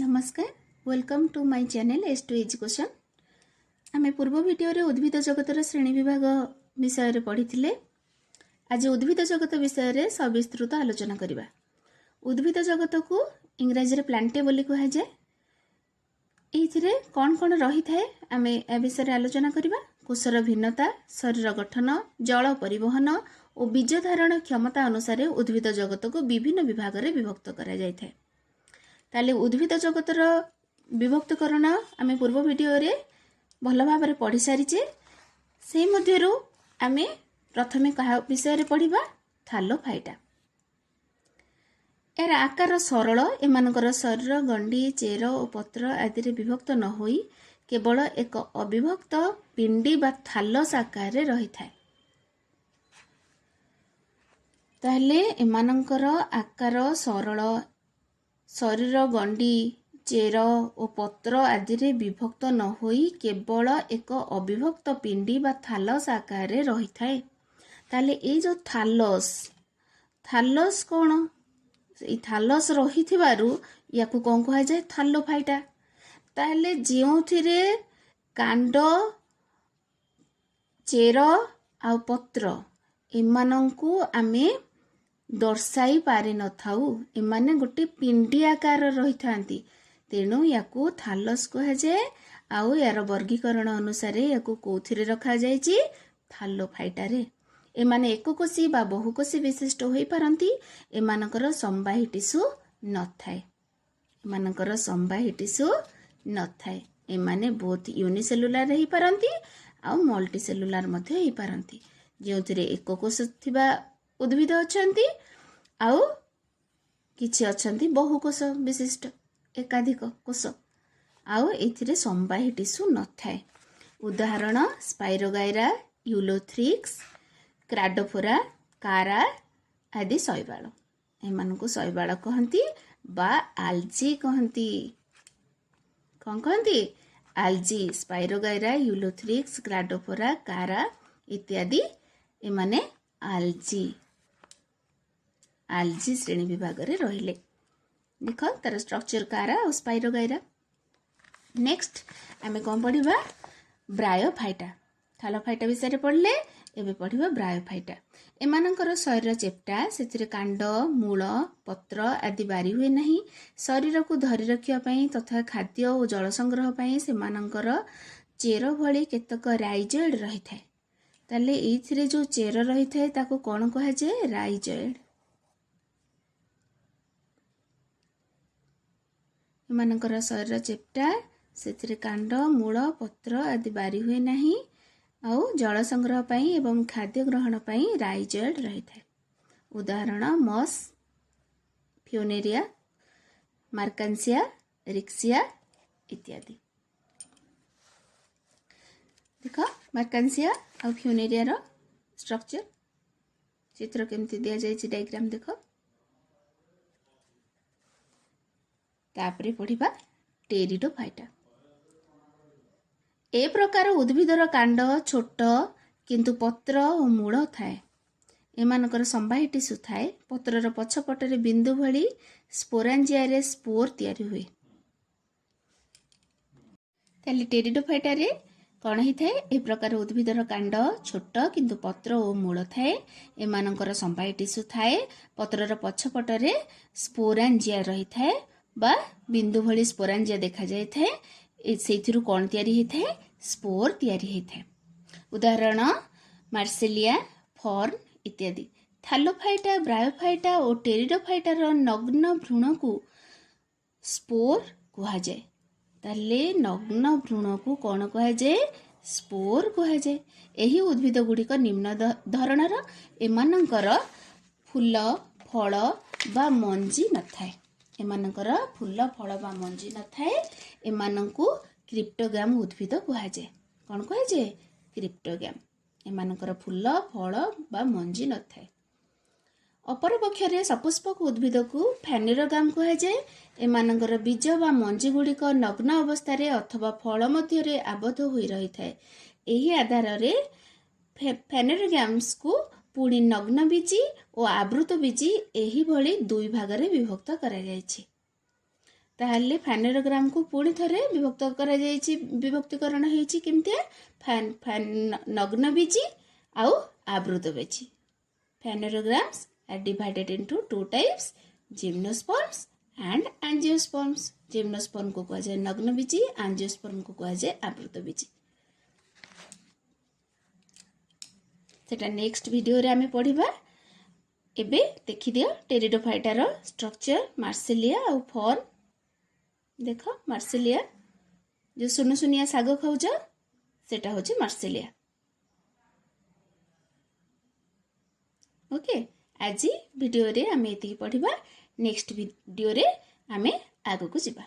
नमस्कार welcome to my channel S two education. आम पूर्व भिडियो रे उद्भिद जगतर श्रेणी विभाग विषय पढ़ी थे। आज उद्भिद जगत विषय रे सविस्तृत आलोचना करबा। उद्भिद जगत को इंग्रजी रे प्लांटे बोली कहा जाए। एथिरे कौन कौन रही थाए आम ए विषय आलोचना करबा। कोषर भिन्नता, शरीर गठन, जल परिवहन और बीज धारण क्षमता अनुसार उद्भिद जगत को विभिन्न विभाग रे विभक्त करा जाय थाए। ताले उद्भिद जगतर विभक्तकरण आम पूर्व भिडियो रे भल भाव पढ़ी सारीचे। से मध्यरु आमे प्रथमे कहा विषय रे पढ़िबा थालोफाइटा। यार आकार सरल, एमानकर शरीर गंडी, चेर और पत्र आदि रे विभक्त न होई केवल एक अविभक्त पिंडी बा थालस आकार रे रही थाए। ताले एमानकर आकार सरल, शरीर गंडी, चेर और पत्र आदि रे विभक्त न होई केवल एक अविभक्त पिंडी बा थालस आकार रे रही थाए। ताले ए जो थालस कौन, ई थालस रही थिबारु याकु कौन कहा जाए थालोफाइटा। ताले जेउथिरे कांड, चेर आ पत्र एमानंकु आमे दर्शाई पारि न थाउ। एमाने गोटे पिंडी आकार रही थांती, तेणु याकु थालस कहा जाए। आउ यार वर्गीकरण अनुसार याकु कोथिरे रखा जायछि थालोफाइटा रे। एमाने एककोशी बा बहुकोशी विशिष्ट होई पारंती। एमानकर संवाही टिश्यू न थाए। एमानकर संवाही टिश्यू न थाए। एमाने बोथ यूनिसेलुलर रही पारंती आउ मल्टी सेलुलर मध्ये होई पारंती। जेउथिरे एककोश थिबा उद्भिद अछंती आउ किछि अछंती बहुकोश विशिष्ट एकाधिक कोश। आउ एथिरे संवाही टिश्यू न थाए। उदाहरण स्पाइरोगाइरा, यूलोथ्रिक्स, क्राडोफोरा, कारा आदि शैवाल। एमानकु शैवाल कहंती बा आल्जी कहंती। कौन कहंती? आल्जी। स्पाइरोगाइरा, यूलोथ्रिक्स, क्राडोफोरा, कारा इत्यादि एमाने आल्जी श्रेणी विभाग रे रहिले। देख तार स्ट्रक्चर कारा और स्पाइरोगाइरा। नेक्स्ट आमे कौन पढ़िबा ब्रायोफाइटा। थालोफाइटा विषय पढ़ले एबे पढ़िबा ब्रायोफाइटा। एमानकर शरीर चेप्टा, सेथिरे कांड, मूल, पत्र आदि बारी हुए नहीं। शरीर को धरी रखिया पई तथा खाद्य और जल संग्रह पई सेमानकर चेर भली केतक राइजोइड रही थाए। ताले एथिरे जो चेर रही थाए ताको कोन कहा जाए राइजोइड। एमानकर शरीर चेप्टा, सेथिरे कांड, मूल, पत्र आदि बारी हुए नहीं आउ जल संग्रह पई एवं खाद्य ग्रहण पई राइजोइड रही थाए। उदाहरण मस, फ्यूनेरिया, मार्कांसिया, रिक्सिया इत्यादि। देख मार्कांसिया और फ्यूनेरिया रो स्ट्रक्चर चित्र केमती दिया जायछि डायग्राम देख। तापरे पढ़िबा टेरिडोफाइटा। ए प्रकार उद्भिदर कांड छोट किंतु पत्र और मूल थाए। एमानकर संवाही टिश्यू थाए। पत्रर पछपटरे बिंदु भली स्पोरांजिया रे स्पोर तयारी हुए। ताले टेरिडोफाइटा रे कौन ही थाए? ए प्रकार उद्भिदर कांड छोट किंतु पत्र और मूल थाए। एमानकर संवाही टिश्यू थाए। पत्रर पछपटरे स्पोरांजिया रही थाए बा बिंदु भली स्पोरांजिया देखा जाय थाए। सेथिरु कौन तयारी ही थाए? स्पोर तयारी ही थाए। उदाहरण मार्सेलिया, फर्न इत्यादि। थालोफाइटा, ब्रायोफाइटा और टेरिडोफाइटा रो नग्न भ्रूण को स्पोर कहा जाए। ताले नग्न भ्रूण को कौन कहा जाए? स्पोर कहा जाए। एही उद्भिद गुड़िक निम्न धरणर। एमानकर फूल, फल बा मंजी न थाए। एमानकर फूल, फल बा मंजी न थाए। एमानंकु क्रिप्टोगाम उद्भिद कहा जाए। कौन कहा जाए? क्रिप्टोगाम। एमानकर फूल, फल बा मंजी न थाए। अपर पक्षरे सपुष्पक उद्भिद को फैनेरोगाम कहा जाए। एमानकर बीज बा मंजी गुड़िक नग्न अवस्था अथवा फल मध्य आबद्ध होई रही थाए। एही आधार रे फैनेरोगाम्स को पुणी नग्न बीजी और आवृत बीजी एही भली दुई भाग रे विभक्त करा जायछि। ताहले फानेरोग्राम को पुणी थरे विभक्त करा जायछि विभक्तिकरण हेछि केमते नग्नबीजी आउ आवृतबीजी phanerograms are divided into two types gymnosperms and angiosperms gymnosperm को कहा जाए नग्नबीजी एंजियोस्पर्म को कहा जाए आवृतबीजी सेटा नेक्स्ट वीडियो रे आमे पढिबा एबे देखि दियो टेरिडोफाइटा रो स्ट्रक्चर मार्सिलिया आउ फॉर्म देख मार्सिलिया जो सुनुसुनिया साग खाउछ सेटा होची मार्सिलिया ओके आज वीडियो रे आमे एति पढिबा नेक्स्ट वीडियो रे आमे आगो को जिबा।